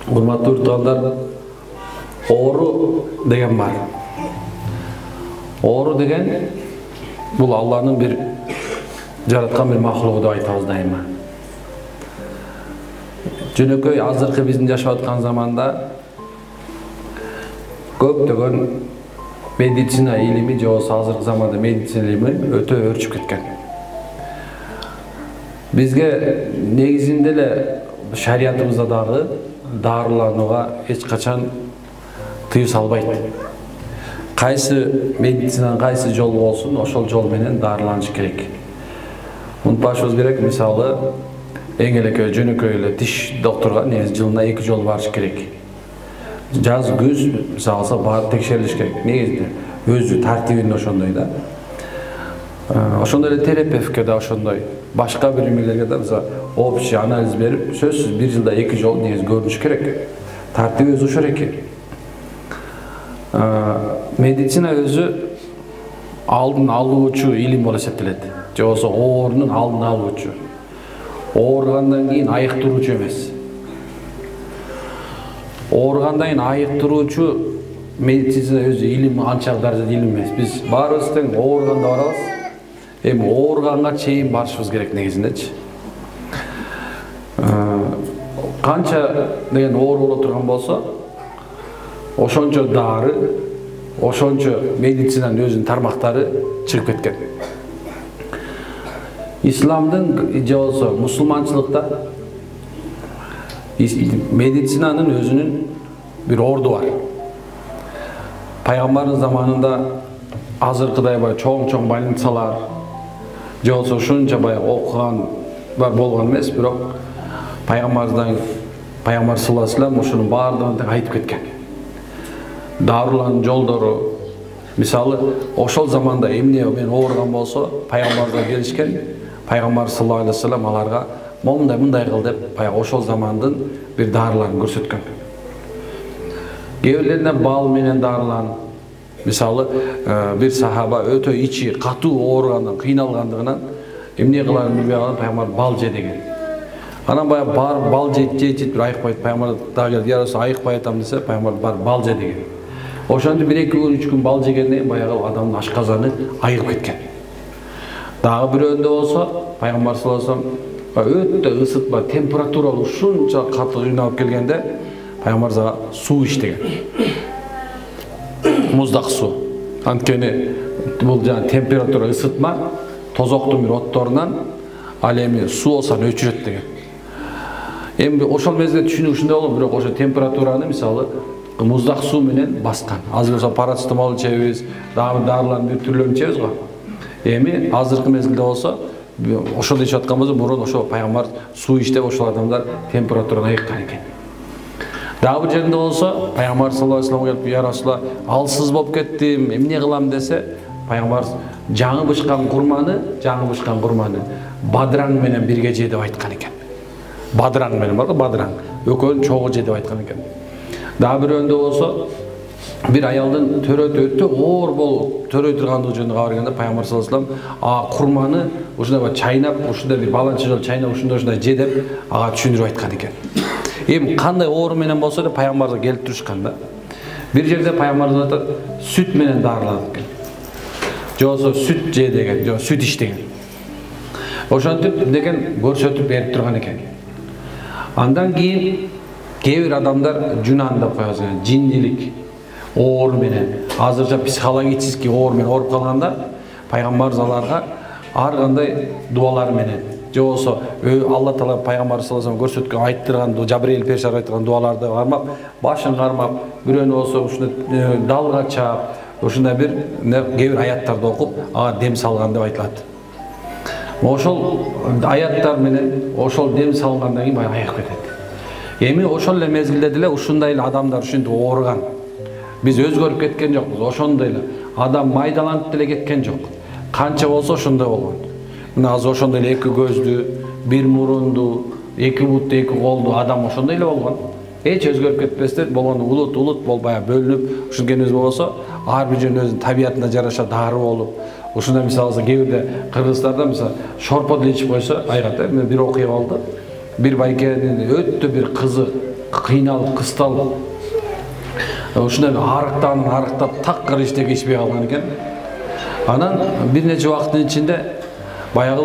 Урматтуу уртугандар, оору деген бар. Оору деген бул Алланын бир жараткан бир махлугу деп айтабыз дайыма. Жөнөкөй азыркы биздин жашап аткан заманда көптөгөн медицина илими же болбосо азыркы заманда медицина илими өтө өрчүп кеткен. Бизге негизинде эле шариятыбызда дагы дарыланууга эч качан тыюу салбайт. Кайсы медицинанын кайсы жолу болсун, ошол жол менен дарыланыш керек. Унутпашыбыз керек, мисалы эң элеке жөнөкөй эле тиш доктурга негизи жылына 2 жолу барыш керек. Жаз, күз мисалы барып текшерилиш керек. Негизи өзү тартибинде ошондой да. Ошондой эле терапевтке да ошондой. Башка бир эмелерге да мисалы общий анализ берип, сөзсүз 1 жылда 2 жол негизи көрүнүш керек. Тартиби өзү ошол экен. Медицина өзү алдын алуучу илим болуп эсептелет. Же болбосо оорунун алдын алуучу. Ооругандан кийин айыктыруучу эмес. Ооругандан кийин айыктыруучу медицина өзү илим анчалык даражада илим эмес. Биз баарыбыз тең ооруганда барабыз. Эми ооруганга чейин барышыбыз керек негизиндечи. Канча деген оору боло турган болсо, ошончо дары, ошончо медицинанын өзүнүн тармактары чыгып кеткен. Исламдын же болбосо мусулманчылыкта медицинанын өзүнүн бир орду бар. Пайгамбардын заманында азыркыдай бай чоң больницалар же болбосо ушунча бай окуган бар болгон эмес, бирок Пайгамбар саллаллаху алейхи вассалам ушунун баардыгын айтып кеткен. Дарыланын жолдору, мисалы ошол заманда эмне мен ооруган болсо, пайгамбарга келишкен, Пайгамбар саллаллаху алейхи вассалам аларга мындай кыл деп ошол замандын бир дарыларын көрсөткөн. Кээ бал менен дарылан. Мисалы бир сахаба өтө ичи катуу ооругандан, кыйналгандыгынан эмне кыларын билбей калган, пайгамбар бал же деген. Анан баягы бар бал жейт бир айыкпайт, пайгамбар дагы келди, яраса айыкпай атам десе, пайгамбар бар бал же деген. Ошондо 1-2 күн 3 күн бал жегенден кийин баягы адамдын ашказаны айыгып кеткен. Дагы бирөөндө болсо, пайгамбар саллаллаху алейхи вассалам өтө ысытма, температуралуу ушунча катуу кыйналып келгенде, пайгамбар суу ич деген. Муздак суу. Анткени бул жана температура ысытма, тозоктун бир отторунан ал эми суу болсо өчүрөт деген. Эми ошол мезгилде түшүнүк ушундай болгон, бирок ошо температураны мисалы муздак суу менен баскан. Азыр болсо парацетамол ичебиз, дагы дарылардын бир түрлөрүн ичебиз го. Эми азыркы мезгилде болсо ошол ичип аткан болсо, мурун ошо пайгамбар суу ич деп ошол адамдар температураны айыккан экен. Дагы бир жеринде болсо, пайгамбар саллаллаху алейхи вассалам келип, "Я Расулаллах, алсыз болуп кеттим, эмне кылам?" десе, пайгамбар жаңы бышкан курманы бадыраң менен бирге же деп айткан экен. Бадыраң менен бар го, бадыраң. Экөөнүн чогуу же деп айткан экен. Дагы бирөөндө болсо, бир аялдын төрөтү өтө оор болуп төрөй тургандыгы жөнүндө кабар келгенде, пайгамбар саллаллаху алейхи вассалам курманы ушундай чайнап, ушундай бир баланча жол чайнап, ушундай же деп ага түшүндүрүп айткан экен. Эми кандай оору менен болсо да пайгамбарга келип турушкан да. Бир жерде пайгамбар айтат, сүт менен дарыланат экен. Же болсо сүт же деген, же сүт ич деген. Ошентип деген көрсөтүп берип турган экен. Андан кийин кээ бир адамдар жунан деп коебуз, жиндилик оору менен, азырча психологический оору менен ооруп калгандар, пайгамбар аларга ар кандай дуалар менен, же болсо Алла Таала пайгамбар саллаллаху алейхи вассалам көрсөткөн айттырган, Жабрил периште айткан дуаларды кармап, башын кармап, бирөөнү болсо ушундай далга чаап, ушундай бир кээ бир аяттарды окуп, ага дем салган деп айтылат. Ошол аяттар менен ошол дем салгандан кийин баягы айыгып кетет. Эми ошол эле мезгилде деле ушундай эле адамдар ушинтип ооруган. Биз өзгөрүп кеткен жокпуз, ошондой эле адам майдаланып деле кеткен жок. Канча болсо ошондой болгон. Мына азыр ошондой эле 2 көздүү, 1 мурунду, 2 бутту, 2 колду адам ошондой эле болгон. Эч өзгөрүп кетпестен болгон улут болбай бөлүнүп, ушункенибиз болсо, ар бир жердин өзүнүн табиятына жараша дары болуп, ушундай мисалы кээ бирде Кыргызстанда мисалы шорпо деле ичип койсо, айгат, мен бир окуя болду. Bir baykenin öttü bir kızı кыйналып, кысталып, ушундай арыктап такыр иштеп кечпей калган экен. Анан бир нече убакыттын ичинде баягы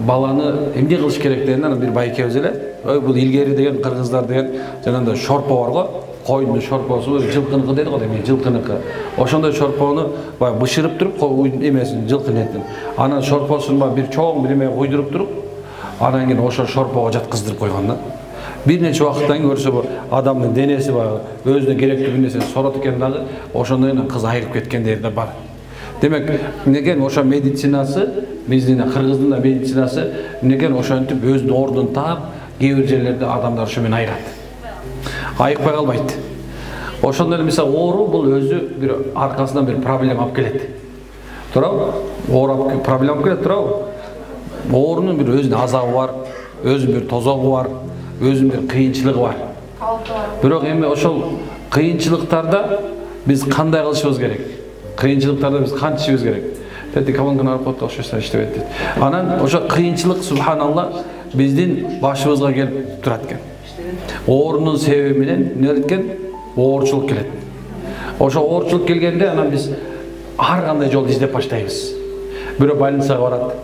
баланы эмне кылыш керек дегенде бир байкебиз эле, бул илгери деген кыргыздар деген жанагындай шорпо бар го, койдун шорпосу, жылкыныкы дейт го, эми жылкыныкы. Ошондой шорпону баягы бышырып туруп, эмесин жылкын этин. Анан шорпосун бир чоң бир эме куйдуруп туруп, анан кийин ошо шорпого жаткыздырып койгон да. Бир нече убакыттан кийин көрсө бу адамдын денеси баягы өзүнө керектүү нерсени сорот экен дагы, ошондон кыз айрып кеткендери да бар. Демек, некен ошо медицинасы, биздин кыргыздын да медицинасы, некен ошентип өзүнүн ордун таап, кээ бир жерлерде адамдар ошо менен айырат. Айыкпай калбайт. Ошондой эле мисалы оору бул өзү бир аркасынан бир проблема алып келет. Туурабы? Оору проблема алып келет, туурабы? Оорунун бир өзүнүн азабы бар, өзүнүн бир тозогу бар, өзүнүн бир кыйынчылыгы бар. Бирок эми ошол кыйынчылыктарда биз кандай кылышыбыз керек? Кыйынчылыктарда биз кантишибиз керек? Тети колонканы алып коюп окшошто иштебейт дейт. Анан ошо кыйынчылык субханалла биздин башыбызга келип турат экен. Оорунун себеби менен эмне болот экен? Оорчулук келет. Ошо оорчулук келгенде анан биз ар кандай жол издеп баштайбыз. Бирөө больницага барат.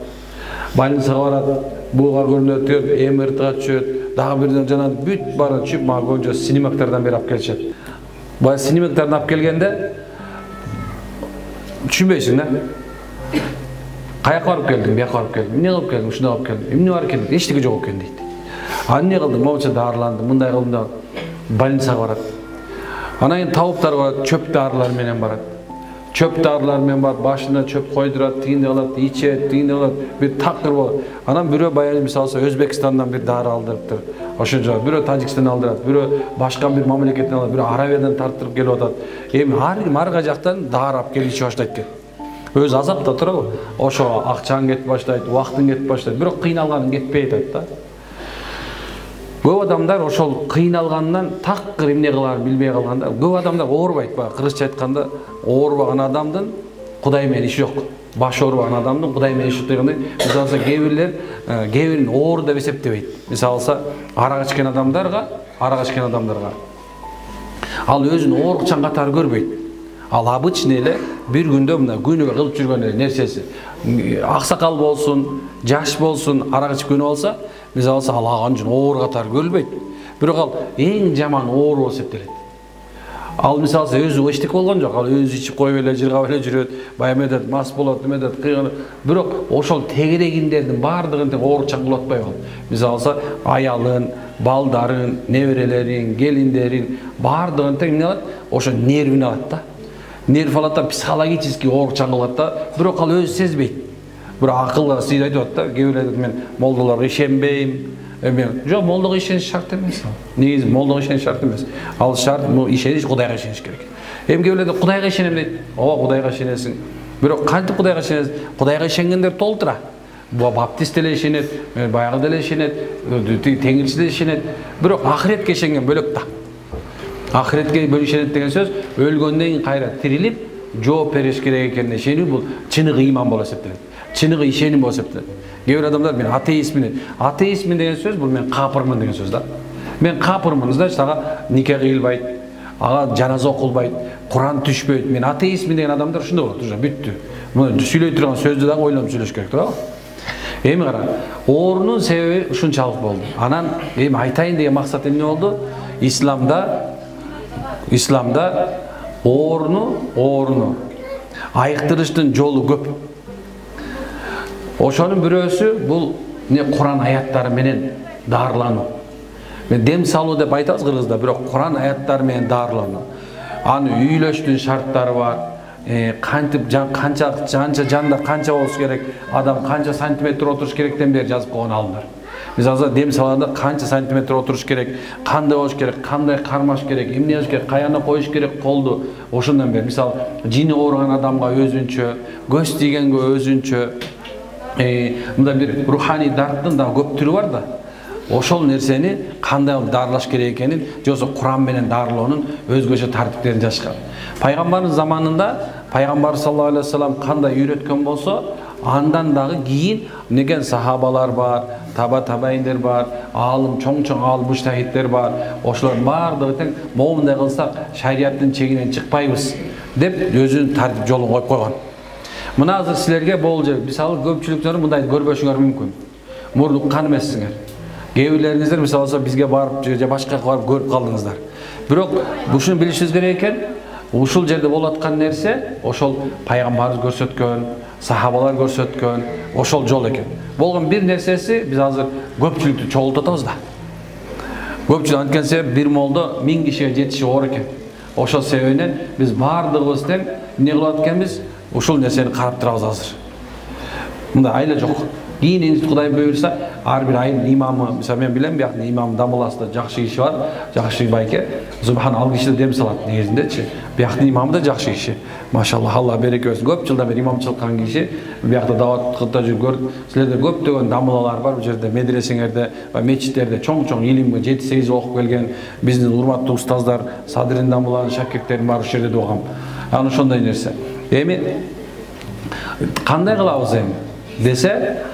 Буга көрүнөт, МРТга түшөт, дагы бирден жана бүт баары чүп мага көбүнчө синемактардан бери алып келишет. Бая синемактардан алып келгенде түшүнбөйсүң да. Каяка барып келдиң, бияка барып келдиң, эмне кылып келдиң, ушундай кылып келдиң, эмне бар экен, эчтеке жок экен дейт. Эмне кылдым, момча дарыландым, мындай кылдым да больницага барат. Анан кийин табыптар барат, чөп дарылар менен барат. Çöp darılarмен бар, başına çöp koydurat, tiyinde alat, içet, tiyinde alat, bir takır var. Anam biri bayağı misalsa Özbekistan'dan bir darı aldırıptır. Oşunca biri Tacikistan'dan aldırat, biri başka bir memleketten aldırat, biri Arabiyadan tarttırıp geliyor odat. Marga jaktan darap gelip içi başlaydı. Öz azap da turabı. Oşo akçan get başlaydı, vaxtın get başlaydı. Biri kıynalganın getpeydi da. Көп адамдар ошол кыйналгандан такыр эмне кыларын билбей калганда, көп адамдар оорубайт, баягы кыргызча айтканда, оорубаган адамдын Кудай менен иши жок. Башы оорубаган адамдын Кудай менен иши дегенде, мисалы кээ бирин оор деп эсептебейт. Мисалы арак ичкен адамдарга, ал өзүн оорукчан катары көрбөйт. Ал обычный эле бир күндө мына күнүгө кылып жүргөн нерсеси. Аксакал болсун, жаш болсун, арак ичкен болсо, мисалы ал аган үчүн оор катары көрүлбөйт. Бирок ал эң жаман оор болуп эсептелет. Ал мисалы өзү эчтеке болгон жок, ал өзү ичип коюп эле жыргап эле жүрөт, баямедет мас болот, эмедет кыйган. Бирок ошол тегерегиндердин баардыгын тең ооручан кылып атпайбы ал. Мисалы аялын, балдарын, неберелерин, келиндерин баардыгын тең эмне алат? Ошо нервин алат да. Нерв алат да, психологически ооручан кылат да, бирок ал өзү сезбейт. Бир акылга сыйды айтып атат да, кээ бирлер мен молдолорго ишенбейм. Жок, молдого ишениш шарт эмес. Негизи молдого ишениш шарт эмес. Ал шарт ишениш Кудайга ишениш керек. Эми кээ бирлер Кудайга ишенем дейт. Ооба, Кудайга ишенесиң. Бирок кантип Кудайга ишенесиң? Кудайга ишенгендер толтура. Бу баптист деле ишенет, баягы деле ишенет, теңирчи деле ишенет. Бирок ахиретке ишенген бөлөк да. Ахиретке ишенет деген сөз өлгөндөн кийин кайра тирилип жооп бериш керек экенине ишенүү бул чыныгы иман болуп эсептелет. Чыныгы ишеним болуп эсептелет. Кээ бир адамдар мен атеистмин. Атеистмин деген сөз бул мен капырмын деген сөз да. Мен капырмын, значит ага нике кыйлбайт, ага жаназа окулбайт, Куран түшпөйт. Мен атеистмин деген адамдар ушундай болот, уже бүттү. Муну сүйлөй турган сөздү дагы ойлонуп сүйлөш керек, туурабы? Эми кара, оорунун себеби ушунчалык болду. Анан эми айтайын деген максат эмне болду? Исламда ооруну айыктырыштын жолу көп. Ошонун бирөөсү бул Куран аяттары менен дарылануу. Мен дем салуу деп айтабыз кыргызда, бирок Куран аяттары менен дарылануу. Аны үйлөштүн шарттары бар. Кантип канча жанда канча болуш керек, адам канча сантиметр отуруш керектен бери жазып койгон алымдар. Мисалы дем салганда канча сантиметр отуруш керек, кандай болуш керек, кандай кармаш керек, эмне болуш керек, каяна коюш керек колду. Ошондон бери мисалы жини ооруган адамга өзүнчө, көз тийгенге өзүнчө, мында бир руханий дарттын да көп түрү бар да. Ошол нерсени кандай дарылаш керек экенин, жосо Куран менен дарылоонун өзгөчө тартиптерин жазышкан. Пайгамбардын заманында Пайгамбар саллаллаху алейхи вассалам кандай үйрөткөн болсо, андан дагы кийин неген сахабалар бар, таба-табайиндер бар, алым, чоң-чоң алым муштахиттер бар. Ошолор бардыгы тең момундай кылсак шариаттын чегинен чыкпайбыз деп өзүнүн тартип жолун коюп койгон. Мына азыр силерге болжол, мисалы көпчүлүктөрү мындай көрбөшүңөр мүмкүн. Мурдук кан эмессиңер. Кээ бирлериңиздер мисалы бизге барып же башка жака барып көрүп калдыңыздар. Бирок ушуну билишиңиз керек экен. Ушул жерде болуп аткан нерсе ошол пайгамбарыбыз көрсөткөн, сахабалар көрсөткөн, ошол жол экен. Болгон бир нерсеси биз азыр көпчүлүктү чогултуп атабыз да. Көпчүлүк анткени себеп бир молдо 1000 кишиге жетиши оор экен. Ошол себебинен биз бардыгыбыз тең эмне кылып атканбыз? Ушул нерсени карап турабыз азыр. Мында айла жок. Кийин Кудай буйрса, ар бир айын имамы, мисалы мен билем, бияктын имам Дамыласында жакшы киши бар, жакшы байке. Субхан ал киши дем салат негизиндечи. Бияктын имамы да жакшы киши. Машалла, Алла береке берсин. Көп жылдан бери имамчылык кылган киши, биякта дават кылып жүргөн. Силерде көптөгөн дамылалар бар, бул жерде медресеңерде, мечиттерде чоң-чоң илимге 7-8 окуп келген биздин урматтуу устаздар, Садрин дамыланын шакирттери бар, ошол жерде окугам. Аны ошондой нерсе. Эми кандай кылабыз эми десе,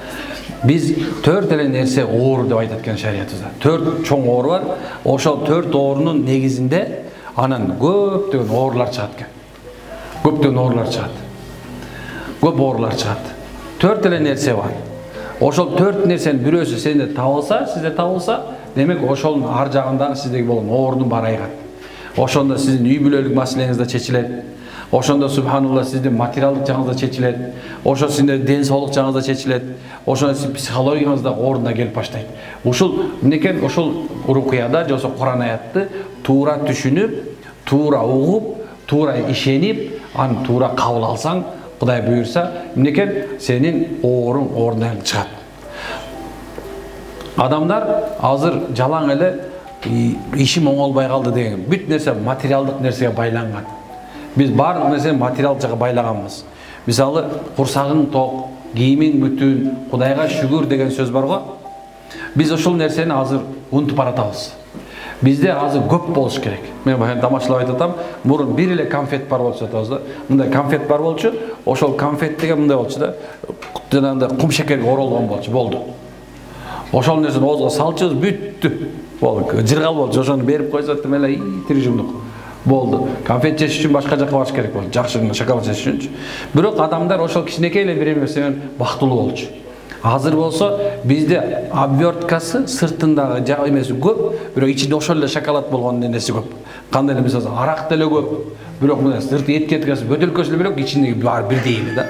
biz 4 эле нерсе оор деп айтат экен шариятыбызда. 4 чоң оор бар. Ошол 4 оорунун негизинде анан көптөгөн оорлар чыгат экен. Көптөгөн оорлар чыгат. Көп оорлар чыгат. 4 эле нерсе бар. Ошол 4 нерсенин бирөөсү сенде табылса, сизде табылса, демек ошолдун ар жагындагы сиздеги болгон оордун баары айгат. Ошондо сиздин үй бүлөлүк маселеңиз да чечилет. Ошондо субханалла сиздин материалдык жагыңыз да чечилет. Ошо сиздин ден соолук жагыңыз да чечилет. Ошондо сиздин психологияңыз да ордуна келип баштайт. Ушул эмнекен ошол рукуяда же болсо Куран аятты туура түшүнүп, туура угуп, туура ишенип, аны туура кабыл алсаң, Кудай буйрса, эмнекен сенин ооруң ордунан чыгат. Адамдар азыр жалаң эле ишим оңолбой калды деген бүт нерсе материалдык нерсеге байланган. Biz барлык нерсени материал жака байлаганбыз. Мисалы, курсагың ток, кийимиң бүтүн, Кудайга шүгүр деген сөз бар го. Биз ошол нерсени азыр унутуп баратабыз. Бизде азыр көп болуш керек. Мен баягы тамашалап айтатам, мурун бир эле конфет бар болчу атабыз да. Мындай конфет бар болчу, ошол конфет деген мындай болчу да. Жанагындай кум шекерге оролгон болчу, болду. Ошол нерсени оозго салчыбыз, бүттү. Болду, жыргал болчу, ошону берип койсоттум эле тирижимдик. Болду. Конфет жеш үчүн башка жака барыш керек болду. Жакшы шоколад жеш үчүн. Бирок адамдар ошол кичинекей эле бир эмесинен бактылуу болчу. Азыр болсо бизде обверткасы сыртындагы эмеси көп, бирок ичинде ошол эле шоколад болгон нерсе көп. Кандай эмес болсо арак деле көп. Бирок мына сырты этикеткасы бөтөлкөсү эле бирок ичиндеги баары бирдей эле да.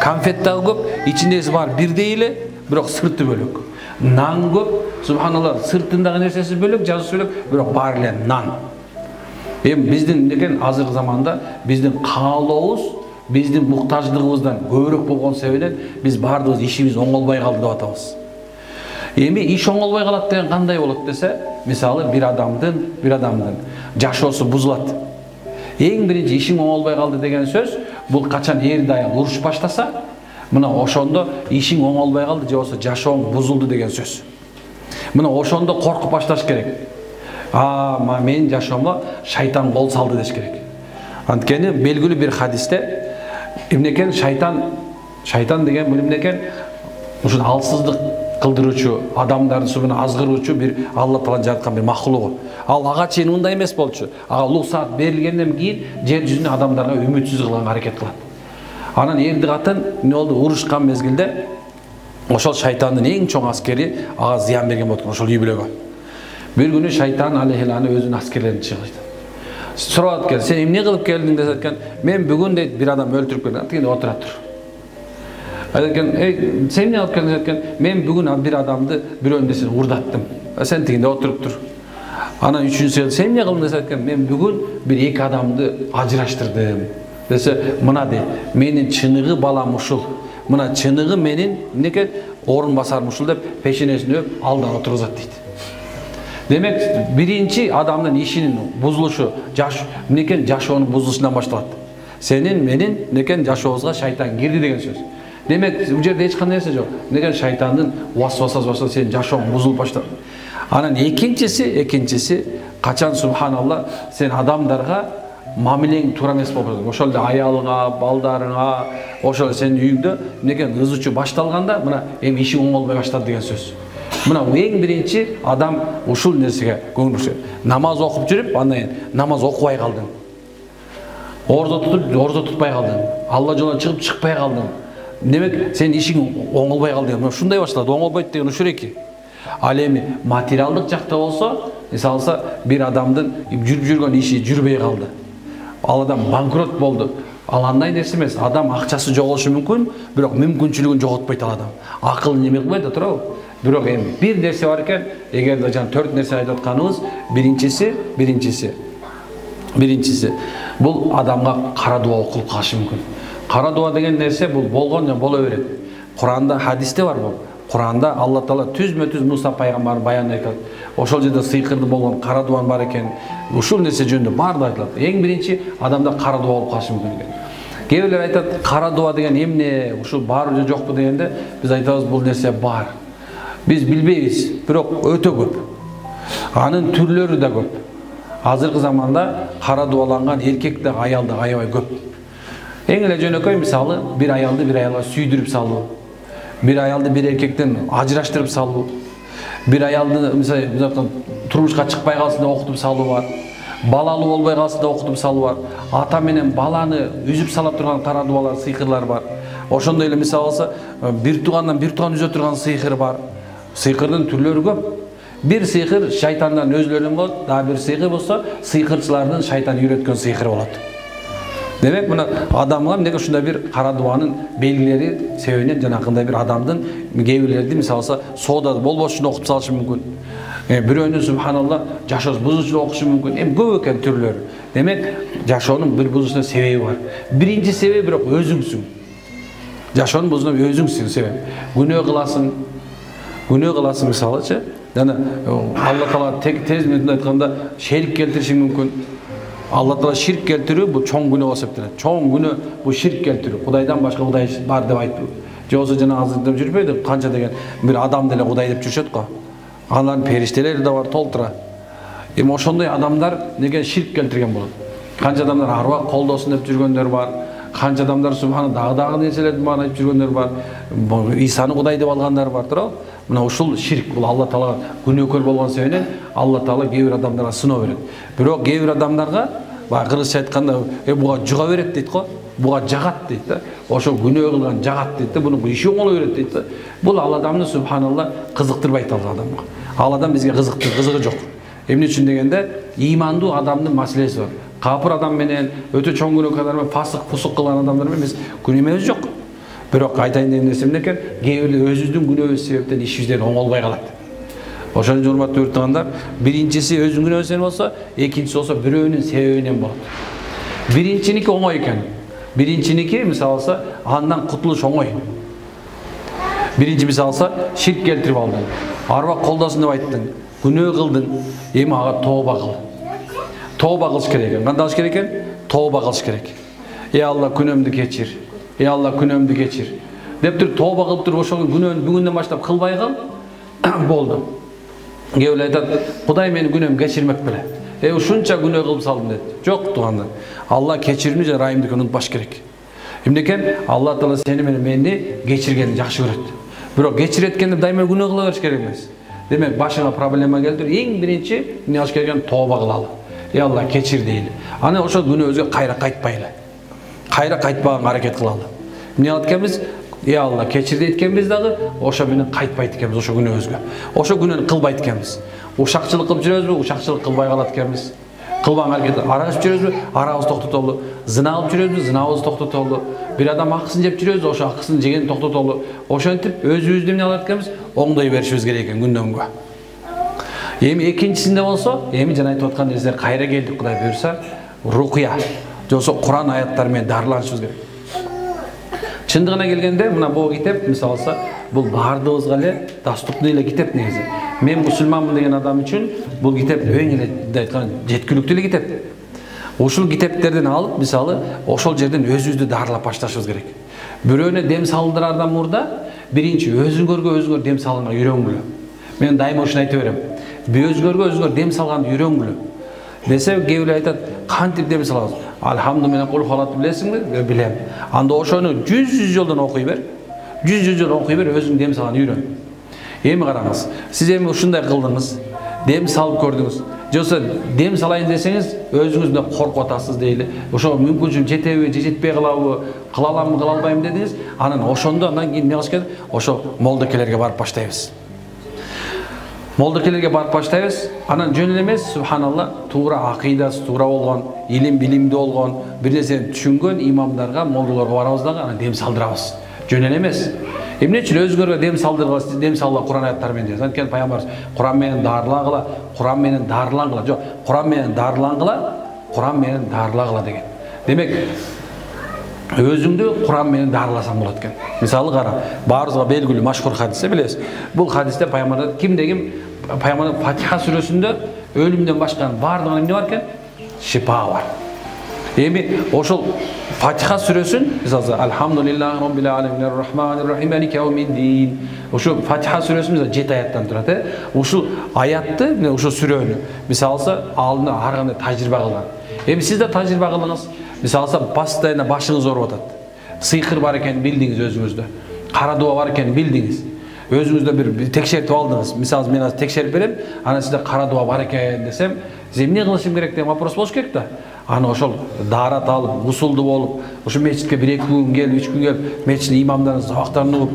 Конфет дагы көп, ичиндеси баары бирдей эле, бирок сырты бөлөк. Нан көп, субханалла, сыртындагы нерсеси бөлөк, жазуусу бөлөк, бирок баары эле нан. Биздин деген азыркы заманда биздин каалообуз, биздин муктаждыгыбыздан көбүрөөк болгон себебинен биз бардыгыбыз ишибиз оңолбой калды деп атабыз. Эми иш оңолбой калат деген кандай болот десе, мисалы бир адамдын жашоосу бузулат. Эң биринчи ишиң оңолбой калды деген сөз, бул качан эр дайым уруш баштаса, мына ошондо ишиң оңолбой калды же болсо жашооң бузулду деген сөз. Мына ошондо коркуп башташ керек. Мен жашоомо шайтан кол салды деш керек. Анткени белгилүү бир хадисте эмнекен шайтан деген бул эмнекен ушул алсыздык кылдыруучу, адамдардын субуна азгыруучу бир Алла Таала жараткан бир махлугу. Ал ага чейин мындай эмес болчу. Ага улуг саат берилгенден кийин жер жүзүнө адамдарга үмүтсүз кылганга аракет кылат. Анан эрди катын эмне болду? Урушкан мезгилде ошол шайтандын эң чоң аскери ага зыян берген болот ошол үй бүлөгө. Bir günü şeytan aleyhilani özünün askerlerini çıkıştı. Sorat ekan, sen emne kılıp geldin dese ekan, men bugün deydi bir adam öldürüp geldim. Deydi otura tur. Aytkan, sen ne alıp geldin dese ekan, men bugün bir adamdı bir öndesini urdattım. Sen deydi oturup tur. Ana üçüncüsü sen ne kıldın dese ekan, men bugün bir iki adamdı ajıraştırdım. Dese, mına deydi, menin çınığı balam uşul. Mına çınığı menin neke orun basarım uşul deyip peşinesini öp aldan oturuzat deydi. Demek birinci adamın işinin bozuluşu, neken жашоонун bozuluşundan başladı. Senin, menin, neken жашообузга şeytan girdi degen söz. Demek bu жерде hiç kanday narsa yok. Neken şeytanın vasvasası başladı, senin жашооң bozulup başladı. Anan ikincisi, kaçan subhanallah, sen adamlarga мамилең туура эмес болуп жатат. Ошол эле аялыңа, балдарыңа, ошол сенин үйүңдө эмнекен ызычуу башталганда мына эми иши оңолбой баштады деген сөз. Мына эң биринчи адам ушул нерсеге көңүл бурушат. Намаз окуп жүрүп, андан кийин намаз окубай калдың. Орзо тутуп, орзо тутпай калдың. Алла жолуна чыгып, чыкпай калдың. Демек, сенин ишиң оңолбой калды деген. Ушундай башталат, оңолбойт деген ушул эки. Ал эми материалдык жакта болсо, мисалса, бир адамдын жүрүп жүргөн иши жүрбөй калды. Ал адам банкрот болду. Ал андай нерсе эмес. Адам акчасы жоголушу мүмкүн, бирок мүмкүнчүлүгүн жоготпойт ал адам. Акыл неме кылбайт да туурабы? Бирок эми бир нерсе бар экен, эгерде жана 4 нерсе айтып атканыбыз, биринчиси бул адамга кара дуа окулуп калышы мүмкүн. Кара дуа деген нерсе бул болгон жана боло берет. Куранда хадисте бар бул. Куранда Алла Таала түзмө-түз Муса пайгамбар баян айтат. Ошол жерде сыйкырды болгон кара дуан бар экен. Ушул нерсе жөнүндө баардыгы айтылат. Эң биринчи адамда кара дуа болуп калышы мүмкүн экен. Кээ бирлер айтат, кара дуа деген эмне, ушул барбы же жокпу дегенде, биз айтабыз бул нерсе бар. Биз билбейбиз, бирок өтө көп. Анын түрлөрү да көп. Азыркы заманда кара дуаланган эркек да аял да аябай көп. Эң эле жөнөкөй мисалы бир аялды бир аялга сүйдүрүп салуу, бир аялды бир эркектен ажыраштырып салуу, бир аялды мисалы турмушка чыкпай калсын деп окутуп салуу бар, балалуу болбой калсын деп окутуп салуу бар, ата менен баланы үзүп сала турган кара дуалар, сыйкырлар бар. Ошондой эле мисалы алса, бир туугандан бир тууган үзө турган сыйкыр бар. Сыйкырдын түрлөрү көп. Бир сыйкыр шайтандан өзлөрүнөн болот, дагы бир сыйкыр болсо, сыйкырчылардын шайтан үйрөткөн сыйкыры болот. Демек, мына адамга эмнеге ушундай бир кара дуанын белгилери себебинен жанакындай бир адамдын кээ бирлерди мисалы соодада болбошун окуп салышы мүмкүн. Бирөөнүн субханалла жашоосу бузуучулук окушу мүмкүн. Көп экен түрлөрү. Демек, жашоонун бир бузуусуна себеби бар. Биринчи себеби бирок өзүңсүң. Жашоонун бузуусуна өзүңсүң себеп. Күнөө кыласың мисалычы. Жана Алла Таала тез менен айтканда шерик келтириши мүмкүн. Алла Таала ширк келтирүү бул чоң күнөө болуп эсептелет. Чоң күнөө бул ширк келтирүү. Кудайдан башка кудай бар деп айтуу. Же болсо жана азыр деп жүрбөйдү, канча деген бир адам деле кудай деп жүрүшөт го. Алардын периштелери да бар толтура. Эми ошондой адамдар неге ширк келтирген болот? Канча адамдар арбак колдосун деп жүргөндөр бар. Канча адамдар субхана дагы нерселерди мана айтып жүргөндөр бар. Исаны кудай деп алгандар бар, туурабы? Мына ушул ширк бул Алла Таала күнөөкөр болгон себебинен Алла Таала кээ бир адамдарга сыноо берет. Бирок кээ бир адамдарга кыргызча айтканда буга жуга берет дейт го. Буга жагат дейт да. Ошо күнөө кылган жагат дейт да. Буну иши оңоло берет дейт да. Бул ал адамды субханалла кызыктырбайт ал адамга. Ал адам бизге кызыгы жок. Эмне үчүн дегенде ыймандуу адамдын маселеси бар. Капыр адам менен өтө чоң күнөөкөр менен фусук кылган адамдар менен биз күнөөбүз жок. Бирок айтайын деген нерсе эмне экен? Кээ бирлер өзүбүздүн күнөөбүз себептен ишибизден оңолбой калат. Ошон үчүн урматтуу өртүгандар, биринчиси өзүнүн күнөөсүнөн болсо, экинчиси болсо бирөөнүн себебинен болот. Биринчиники оңой экен. Биринчиники мисалы алса, андан кутулуш оңой. Биринчи мисалы алса, ширк келтирип алдың. Арбак колдосун деп айттың, күнөө кылдың, эми ага тооба кыл. Тооба кылыш керек экен. Кандай кылыш керек экен? Тооба кылыш керек. Алла күнөөмдү кечир. Алла күнөөмдү кечир. Деп туруп тооба кылып туруп ошол күнөөнү бүгүндөн баштап кылбай кал. Болду. Кээ бирлер айтат, Кудай менин күнөөмдү кечирмек беле. Ушунча күнөө кылып салдым дейт. Жок туугандар. Алла кечирүүнү жана райымдыкты унутпаш керек. Эмне экен? Алла Таала сени менен мени кечиргенди жакшы көрөт. Бирок кечиреткенде дайыма күнөө кыла бериш керек эмес. Демек, башыңа проблема келди. Эң биринчи эмне кылыш керек экен? Тооба кылалы. Алла кечир дейли. Аны ошол күнөөбүзгө кайра кайтпайлы. Кайра кайтпаганга аракет кылалы. Эмне кылат экенбиз? Алла кечир дейт экенбиз дагы, ошо менен кайтпайт экенбиз ошо күнөөбүзгө. Ошо күнөөнү кылбайт экенбиз. Ушакчылык кылып жүрөбүзбү? Ушакчылык кылбай калат экенбиз. Кылбаган аракет, ара ичип жүрөбүзбү? Арабызды токтотолу. Зына кылып жүрөбүзбү? Зынабызды токтотолу. Бир адам акысын жеп жүрөбүз, ошо акысын жегенди токтотолу. Ошентип өзүбүздү эмне кылат экенбиз? Оңдой беришибиз керек экен күндөмгө. Эми экинчисинде болсо, эми жана айтып аткан нерсе кайра келдик, Кудай буйрса, рукуя. Жосо Куран аяттары менен дарыланышыбыз керек. Чындыгына келгенде, мына бул китеп мисалы алса, бул баардыгыбызга эле доступный эле китеп негизи. Мен мусулманмын деген адам үчүн бул китеп эң эле айткан жеткиликтүү эле китеп. Ушул китептерден алып, мисалы, ошол жерден өзүбүздү дарылап башташыбыз керек. Бирөөнө дем салдырардан мурда, биринчи өзүңөргө дем салганга үйрөнгүлө. Мен дайыма ушуну айта берем. Өзгөргө дем салганды үйрөнгүлө. Десе, кээ бирлер айтат, кантип дем салабыз? Алхамду менен кул халатты билесиңби? Билем. Анда ошону 100 жолдон окуй бер. 100 жол окуй бер, өзүң дем салган үйрөн. Эми караңыз. Сиз эми ушундай кылдыңыз. Дем салып көрдүңүз. Жоса дем салайын десеңиз, өзүңүздөн коркуп атасыз дейли. Ошо мүмкүнчүлүк жетеби, жетпей калабы, кыла аламбы, кыла албайм дедиңиз. Анан ошондо андан кийин эмне кылыш керек? Ошо молдокелерге барып баштайбыз. Молдокелерге барып баштайбыз. Анан жөн эмес, субханалла, туура акыйдасы туура болгон, илим билимдүү болгон, бир нерсени түшүнгөн имамдарга, молдолорго барабыз дагы, анан дем салдырабыз. Жөн эмес. Эмне үчүн өзүңөргө дем салдыргыла, дем салгыла Кур'ан аяттары менен жазат. Анткени пайгамбарыбыз Кур'ан менен дарылангыла, Кур'ан менен дарылангыла, жок, Кур'ан менен дарылангыла, Кур'ан менен дарылагыла деген. Демек, өзүңдү Кур'ан менен дарыласаң болот экен. Мисалы кара, баарыбызга белгилүү машхур хадис билесиз. Бул хадисте пайгамбар кимде-ким пайгамбар Фатиха сүрөсүндө өлүмдөн башка баардыгына эмне бар экен? Шифа бар. Эми ошол Фатиха сүрөсүн мисалы Алхамдулиллахи роббил аламин ар-рахманир рахим малики яумиддин. Ошо Фатиха сүрөсү 7 аяттан турат, Ушул аятты, ошо сүрөнү мисалса алдына ар кандай тажрыйба кылган. Эми сиз да тажрыйба кылыңыз. Мисалса постоянно башыңыз ооруп атат. Сыйкыр бар экенин билдиңиз өзүңүздө. Кара дуа бар экенин билдиңиз. Өзүңүздө бир текшертип алдыңыз. Мисалы мен азыр текшерип берем, анан сизде кара дуа бар экен десем, сиз эмне кылышым керек деген вопрос болуш керек да. Аны ошол даарат алып, гусулду болуп, ошо мечитке 1-2 күн келип, 3 күн келип, мечиттин имамдарын сабактарын угуп,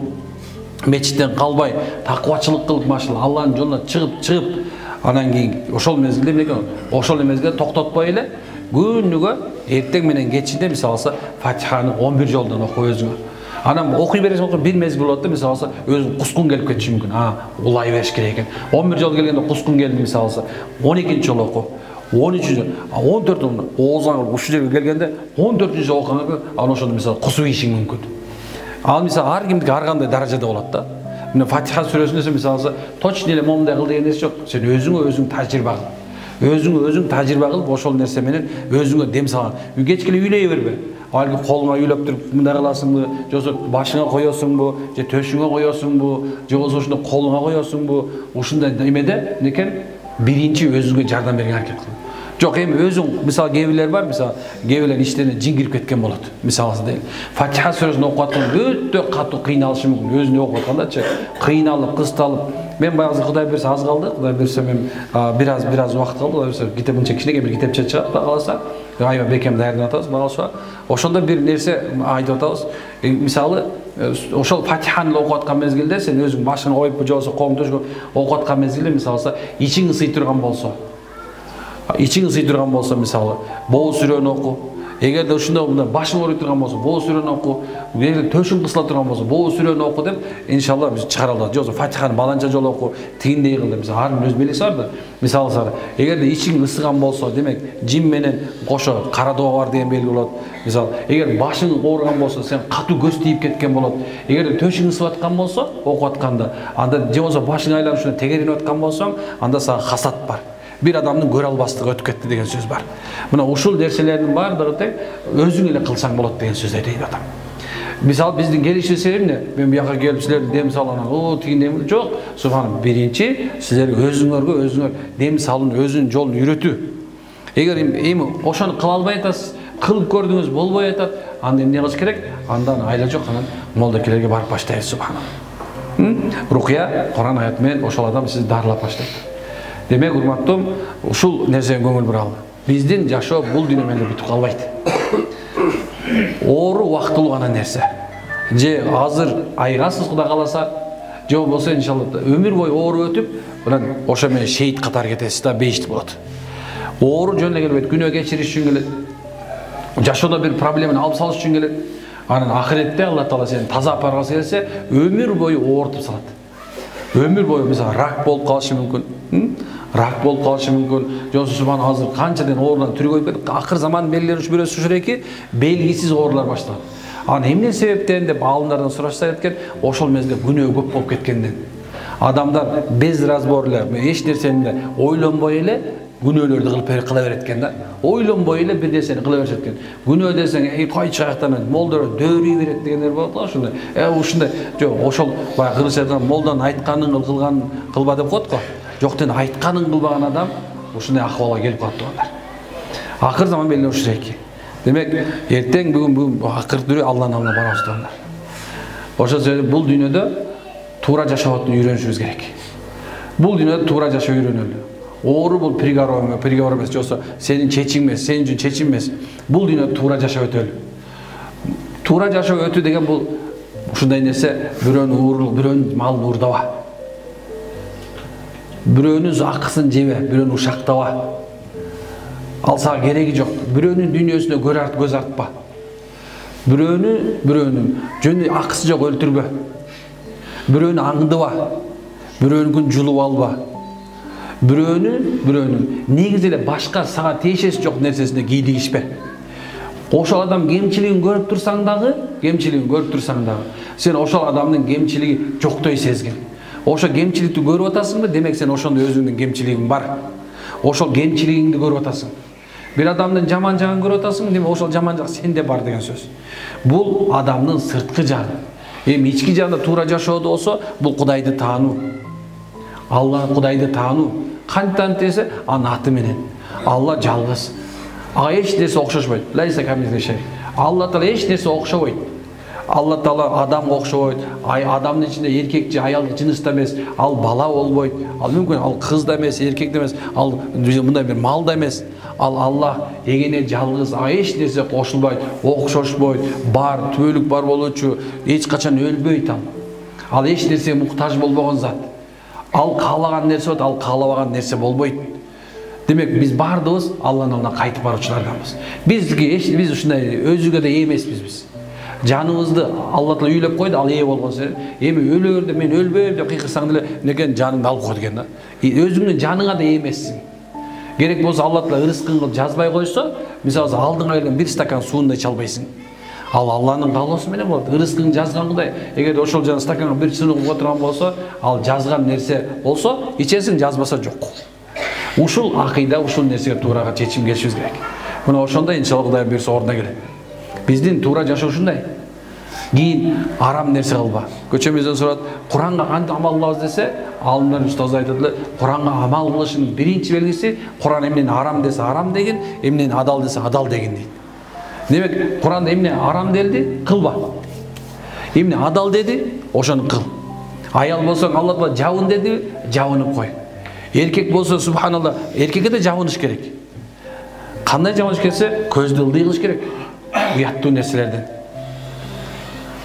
мечиттен калбай, такыбачылык кылып, машалла, Алланын жолуна чыгып, анан кийин ошол мезгилде эмне экен? Ошол мезгилде токтотпой эле күнүгө эртең менен кечинде мисалса Фатиханы 11 жолдон окуп өзүңө. Анан окуй бересиң, бир мезгил болот да, мисалса өзүң кускун келип кетиши мүмкүн. Улай бериш керек экен. 11 жол келгенде кускун келди мисалса, 12 жол оку. 13-cü, 14 Oğuzhan uşu жерге келгенде 14-cü окуганда анан ошондо мисалы кусуп ийишиң мүмкүн. Ал мисалы ар кимдики ар кандай даражада болот да. Мына Фатиха сүрөсүндө мисалы точно эле момундай кыл деген нерсе жок. Сен өзүң тажрыйба кыл. Өзүң тажрыйба кылып ошол нерсе менен өзүңө дем салган. Кечке үйлөй бербе. Алгы колуңа үйлөп туруп мындай кыласыңбы, жосо башыңа коёсуңбу, же төшүңө коёсуңбу, же болбосо ошондо колуңа коёсуңбу, ушундай немеде экен биринчи өзүңө жардам берген аракет кыл. Жок, эми өзүң мисалы кээбилер бар, мисалы кээбилер иштерине жин кирип кеткен болот. Мисалы дейли. Фатиха сүрөсүн окуп атканда өтө катуу кыйналышы мүмкүн. Өзүнө окуп аткандачы кыйналып, кысталып. Мен баягы Кудай берсе аз калды. Кудай берсе мен бир аз убакыт калды. Кудай берсе китебинче кичинекей бир китепче чыгат, каласа. Айба бекем даярдап атабыз, багалашпа. Ошондо бир нерсе айтып атабыз. Мисалы ошол Фатиханы окуп аткан мезгилде сен өзүң башыңа коюп, же болбосо колуңду төшкө окуп аткан мезгилде мисалы ичиң ысый турган болсо, мисалы боо сүрөнү оку. Эгерде ушундай башың ооруй турган болсо, боо сүрөнү оку. Эгерде төшүң кысыла турган болсо, боо сүрөнү оку деп, иншалла биз чыгара алабыз. Же болбосо Фатиханы баланча жолу оку, тигиндей кыл деп, мисалы ар бир өз белеси бар да. Мисалы эгерде ичиң ысыган болсо, демек жин менен кошо кара дуа бар деген белги болот. Мисалы эгер башың ооруган болсо, сен катуу көз тийип кеткен болот. Эгерде төшүң ысып аткан болсо, окуп атканда, анда же болбосо башың айланып ушуна тегеринип аткан болсоң, анда сага хасат бар. Bir adamın göre albastığı ötüp ketти деген söz var. Buna uşul derselerinin bardығы tek özün ile kılsan bolot деген söz deydi adam. Misal bizdin gelişi sebep ne? Ben bir yaka gelip sizler dem salanan, o tigin dem yok. Subhanallah. Birinci sizler özüngörgө dem salın, özün jolun yürütü. Eğer emi oşonu kıla alбай атасыз, kılıp gördüğünüz bolбой атат, anda emne kılış gerek? Andan ayla жок, анан молдокелерге барып баштайбыз, subhanallah. Ruqya, Kur'an ayatымен ошол адам сизди дарылап баштайт. Демек, урматтым, ушул нерсеге көңүл буралы. Биздин жашоо бул дүйнө менен бүтүп калбайт. Оору убактылуу гана нерсе. Же азыр айгасыз Кудай кааласа, же болбосо иншалла өмүр бою оору өтүп, анан ошо менен шейит катары кетесиз да, бейишт болот. Оору жөн эле келбейт, күнөө кечириш үчүн келет. Жашоодо бир проблеманы алып салыш үчүн келет. Анан ахиретте Алла Таала сени таза апаргысы келсе, өмүр бою оорутуп салат. Өмүр бою мисалы рак болуп калышы мүмкүн. Рак болуп калышы мүмкүн. Жонсу субхан азыр канчадан оорулар түрү коюп кетти. Акыр заман белгилери бирөөсү белгисиз оорулар башталат. Аны эмне себептен деп алымдардан сурашса экен, ошол мезгилде күнөө көп болуп кеткенден. Адамдар без разбор эле, эч нерсени ойлонбой эле күнөөлөрдү кыла берет экен да. Ойлонбой эле бир нерсени кыла берет экен. Күнөө десең, кайчы аяктан молдор дөөрүй берет дегендер болот го ушундай. Ушундай, жок, ошол баягы кыргызчадан молдонун айтканын кылган кылба деп коет го. Жоктен айтканын кылбаган адам ушундай акыбалга келип калат тугандар. Akır zaman belli uşur eki. Demek erteң bugün akır dürü Allah'ın alına barabыз tuğanlar. Oşo sebepten bul dünyada tuğra jaşaatını үйрөнүшүбүз керек. Bul dünyada tuğra jaşоо үйрөнөлү. Оору бул приговор эмес, жоксо сенин чечиң эмес, сен үчүн чечим эмес. Бул дүйнөдө туура жашап өтөлү. Туура жашап өтүү деген бул ушундай нерсе, бирөөнүн уурулук, бирөөнүн малын уурдаба. Бирөөнүн акысын жебе, бирөөнүн ушактаба. Ал сага кереги жок. Бирөөнүн дүйнөсүнө көз артпа. Бирөөнүн жөнү акысы жок өлтүрбө. Бирөөнү аңдыба. Бирөөнүн жулуп алба. Бирөөнүн негизи эле башка сага тиешеси жок нерсесине кийдигишпе. Ошол адам кемчилигин көрүп турсаң дагы, сен ошол адамдын кемчилиги жоктой сезгин. Ошол кемчиликти көрүп атасыңбы, демек сен ошондо өзүңдүн кемчилигиң бар. Ошол кемчилигиңди көрүп атасың. Бир адамдын жаман жагын көрүп атасың, демек ошол жаман жак сенде бар деген сөз. Бул адамдын сырткы жагы. Эми ички жагында туура жашоодо болсо, бул Кудайды таануу. Алла Кудайды таануу. Кантип десе, анын аты менен. Алла жалгыз. Ага эч нерсе окшошпойт. Лайса камилде шей. Алла Таала эч нерсе окшобойт. Алла Таала адамга окшобойт. Адамдын ичинде эркек же аял жыныс да эмес. Ал бала болбойт. Ал мүмкүн ал кыз да эмес, эркек да эмес. Ал мындай бир мал да эмес. Ал Алла эгене жалгыз, эч нерсе кошулбайт, окшошпойт, бар, түбөлүк бар болуучу, эч качан өлбөйт ал. Ал эч нерсеге муктаж болбогон зат. Ал каалаган нерсе болот, ал каалабаган нерсе болбойт. Демек биз бардыбыз Алланын алдына кайтып баруучуларданбыз. Биз ушундай өзүгө да ээ эмеспиз биз. Жаныбызды Алла Таала үйлөп койду, ал ээ болгон сен. Эми өлөрдө мен өлбөйм деп кыйкырсаң деле некен жаныңды алып койду экен да. Өзүңдүн жаныңа да ээ эмессиң. Керек болсо Алла Таала ырыскын кылып жазбай койсо, мисалы алдыңа келген бир стакан сууну да иче албайсың. Ал Алланын каалоосу менен болот. Ырыскын жазган Кудай. Эгер ошол жана стаканга бир сууну кылып отурган болсо, ал жазган нерсе болсо, ичесиң, жазбаса жок. Ушул акыйда, ушул нерсеге туурага чечим келишибиз керек. Мына ошондо иншалла Кудай буйрса ордуна келет. Биздин туура жашоо ушундай. Кийин арам нерсе кылба. Көчөмүздөн сурат, Куранга кантип амал кылабыз десе, алымдар устаз айтат эле, Куранга амал кылышынын биринчи белгиси, Куран эмнени арам десе арам деген, эмнени адал десе адал деген дейт. Демек, Куранда эмне арам делди, кылба. Эмне адал деди, ошону кыл. Аял болсоң, Алла Таала жабын деди, жабынып кой. Эркек болсо, субханалла, эркекке да жабыныш керек. Кандай жабыныш керексе, көздү ылдый кылыш керек. Уяттуу нерселерден.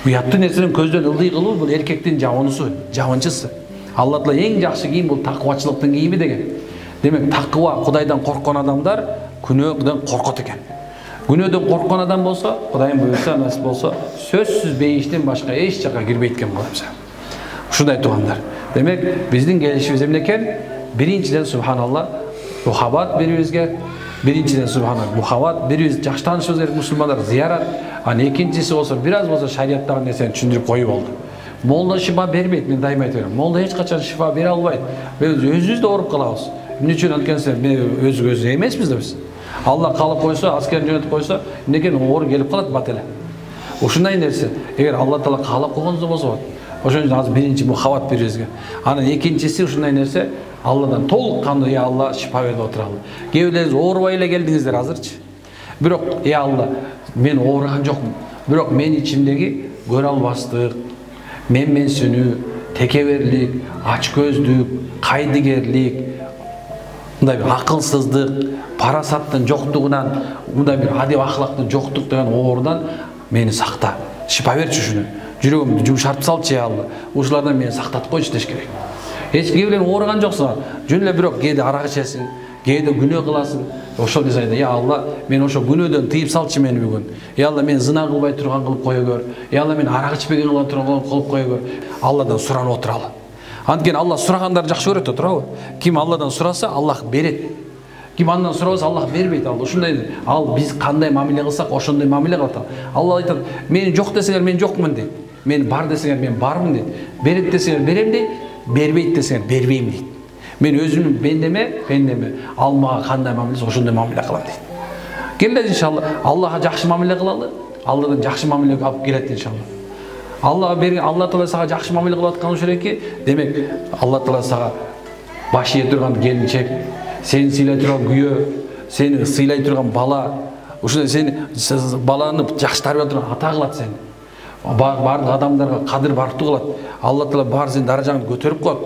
Уяттуу нерселерден көздөн ылдый кылуу бул эркектин жабынысы, жабынчысы. Алла Таала эң жакшы кийим бул такыбачылыктын кийими деген. Демек, такыба, Кудайдан корккон адамдар күнөөдөн коркот экен. Күнөөдөн корккон адам болсо, Кудайым буйрса, насип болсо, сөзсүз бейиштен башка эч жакка кирбейт экен болобуз. Ушундай туугандар. Демек, биздин келишибиз эмне экен? Биринчиден субханалла мухаббат бирибизге, биринчиден субханалла мухаббат бирибиз жакшы таанышыбыз керек мусулмандар, зиярат. Экинчиси болсо, бир аз болсо шариаттагы нерсени түшүндүрүп коюп болду. Молда шифа бербейт, мен дайыма айта берем. Молда эч качан шифа бере албайт. Биз өзүбүз да ооруп калабыз. Эмне үчүн анткенсе, өзүбүз эмеспиз да биз. Алла калып койсо, аскерин жөнөтүп койсо, эмнекен оору келип калат бат эле. Ушундай нерсе. Эгер Алла Таала каалап койгонсо болсо, ошон үчүн азыр биринчи мухаббат бирибизге. Анан экинчиси ушундай нерсе, Алладан толук кандуу, я Алла, шифа берип отуралы. Кээ бирлериңиз оорубай эле келдиңиздер азырчы. Бирок, я Алла, мен ооруган жокмун. Бирок мен ичимдеги көрө албастык, менменсинүү, текеберлик, ачкөздүк, кайдыгерлик, мындай бир акылсыздык, парасаттын жоктугунан, мындай бир адеп ахлактын жоктугунан оорудан мени сакта. Шифа берчи ушуну. Жүрөгүмдү жумшартып салчы, я Алла. Ушулардан мени сактатып койчу деш керек. Эч кээ билен ооруган жоксуң, жөн эле бирок кээде арак ичесиң, кээде күнөө кыласың. Ошол десейде, я Алла, мен ошо күнөөдөн тыйып салчы мени бүгүн. Я Алла, мен зына кылбай турган кылып кое көр. Я Алла, мен арак ичпеген кыла турган кылып кое көр. Алладан суранып отуралы. Анткени Алла сурагандарды жакшы көрөт да, туурабы? Ким Алладан сураса, Аллах берет. Ким андан сурабаса, Аллах бербейт. Ал ушундай, ал биз кандай мамиле кылсак, ошондой мамиле кылат. Алла айтат, мен жок десеңер мен жокмун дейт. Мен бар десеңер мен бармын дейт. Берет десеңер берем дейт. Бербейт десеңер бербейм дейт. Мен өзүмдүн пендеме, ал мага кандай мамиле кылса, ошондой мамиле кылам дейт. Келе иншалла, Аллага жакшы мамиле кылалы, Алладан жакшы мамиле алып келет иншалла. Аллага берген, Алла Таала сага жакшы мамиле кылып аткан ушереки, демек Алла Таала сага баш ийе турган келинчек, сени сыйлай турган күйөө, seni сыйлай турган бала, ушундай сени баланы жакшы тарбиялап турган ата кылат сени. Барлык адамдарга кадыр барктуу кылат. Алла Таала бар сенин даражаңды көтөрүп коет.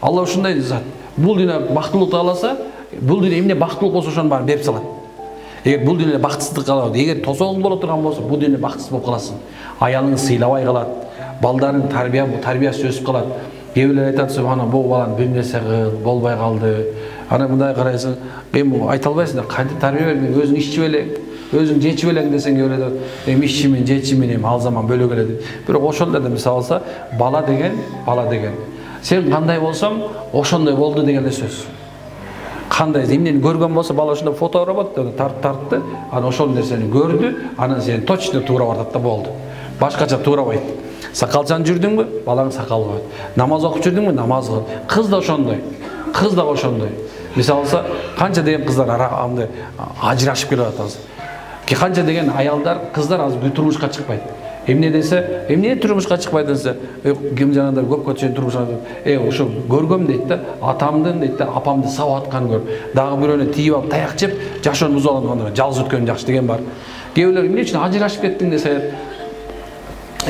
Алла ушундай зат. Бул дүйнө бактылык кааласа, бул дүйнө эмне бактылык болсо ошону баарын берип салат. Эгер бул дүйнө бактсыздык калат, эгер тосоң боло турган болсо, бул дүйнө бактсыз болуп каласың. Аялыңды сыйлабай калат, балдарын тарбиясы өсүп калат. Кээ бирлер айтат, субхана, бул баланы бир нерсе кыл, болбой калды. Ана мындай карайсың, эми айта албайсың, кантип тарбия бербей, өзүң ичип эле, өзүң жечип элең десең кээ бирлер айтат, эми ичимин, жечимин, эми ал заман бөлөк эле деп. Бирок ошондордон мисал алса, бала деген. Сен кандай болсоң, ошондой болду деген эле сөз. Кандай эмнени көргөн болсо, бала ошондой фото работ тартты, ана ошол нерсени көрдү, анан сен точно туура бардат да болду. Башкача туурабайт. Сакалчан жүрдүңбү, балаң сакал коет. Намаз окуп жүрдүңбү, намаз кыл. Кыз да ошондой. Кыз да ошондой. Мисалы алса, канча деген кыздар андай ажырашып келип атат азыр. Канча деген аялдар, кыздар азыр турмушка чыкпайт. Эмне десе, эмне турмушка чыкпайт десе, ким жанагындар көпкө чейин турмушка, ошо көргөм дейт да, атамдын дейт да, апамды сабап атканын көрүп, дагы бирөөнө тийип алып таяк жеп, жашоонун бузуп алган жалгыз өткөн жакшы деген бар. Кээ бирлер эмне үчүн ажырашып кеттиң десе,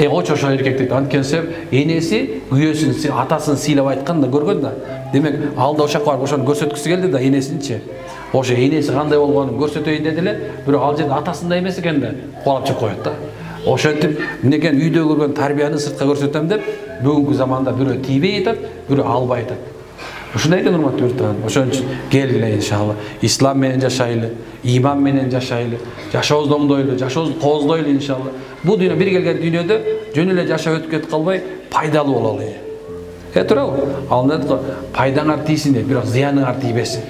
Очо ошо эркек дейт. Анткенсе энеси күйөөсүн, атасын сыйлап айткан да көргөн да. Демек, алда ошак барып ошону көрсөткүсү келди да энесинчи. Ошо энеси кандай болгонун көрсөтөйүн деди эле, бирок ал жерде атасындай эмес экен да, кубалап чыгып коет да. Ошентип, эмнекен үйдө көргөн тарбияны сыртка көрсөтөм деп, бүгүнкү заманда бирөө тийбей айтат, бирөө албай айтат. Ушундай экен урматтуу көрүптүрган. Ошон үчүн келгиле иншалла. Ислам менен жашайлы, иман менен жашайлы, жашообузду оңдойлу, жашообузду кооздойлу иншалла. Бул дүйнө бир келген дүйнөдө жөн эле жашап өтүп кетип калбай, пайдалуу бололу. Туурабы? Ал эмне пайдаңар тийсин дейт, бирок зыяныңар тийбесин.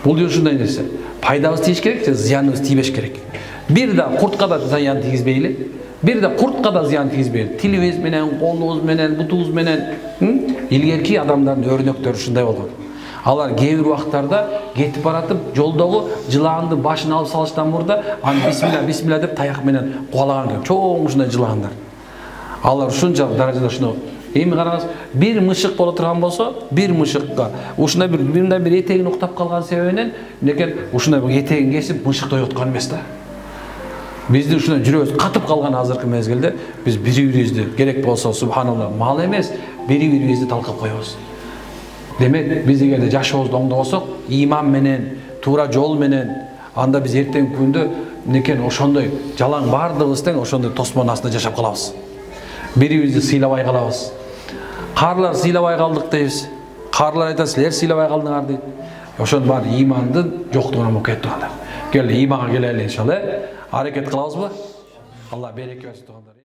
Бул дүйнө ушундай нерсе. Пайдабыз тийиш керек, зыяныбыз тийбеш керек. Бир да куртка да зыян тийгизбейли. Бир да куртка да зыян тийгизбейли. Тилибиз менен, колубуз менен, бутубуз менен, илгерки адамдардын өрнөктөрү ушундай болгон. Алар кээ бир убактарда кетип баратып, жолдогу жылаанды башын алып салыштан мурда, аны бисмилла деп таяк менен кубалаган экен. Чоң ушундай жылаандар. Алар ушунчалык даражада ушуну. Эми караңыз, бир мышык боло турган болсо, бир мышыкка ушундай бир этегин уктап калган себебинен, эмнекен ушундай бир этегин кесип мышыкты ойоткон эмес да. Биздин ушундай жүрөбүз катып калган азыркы мезгилде биз бири-бирибизди керек болсо субханалла мал эмес, бири-бирибизди талкап коебуз. Демек, биз эгерде жашообузду оңдобосок, иман менен, туура жол менен, анда биз эртеңки күндө эмнекен ошондой жалаң бардыгыбыз тең ошондой тосмонун астында жашап калабыз. Бири-бирибизди сыйлабай калабыз. Карлар сыйлабай калдык дейбиз. Карлар айтат, силер сыйлабай калдыңар дейт. Ошонун баары имандын жоктугунан болуп кетип тургандар. Келе иманга келели иншалла. Аракет кылабызбы? Алла береке берсин тугандар.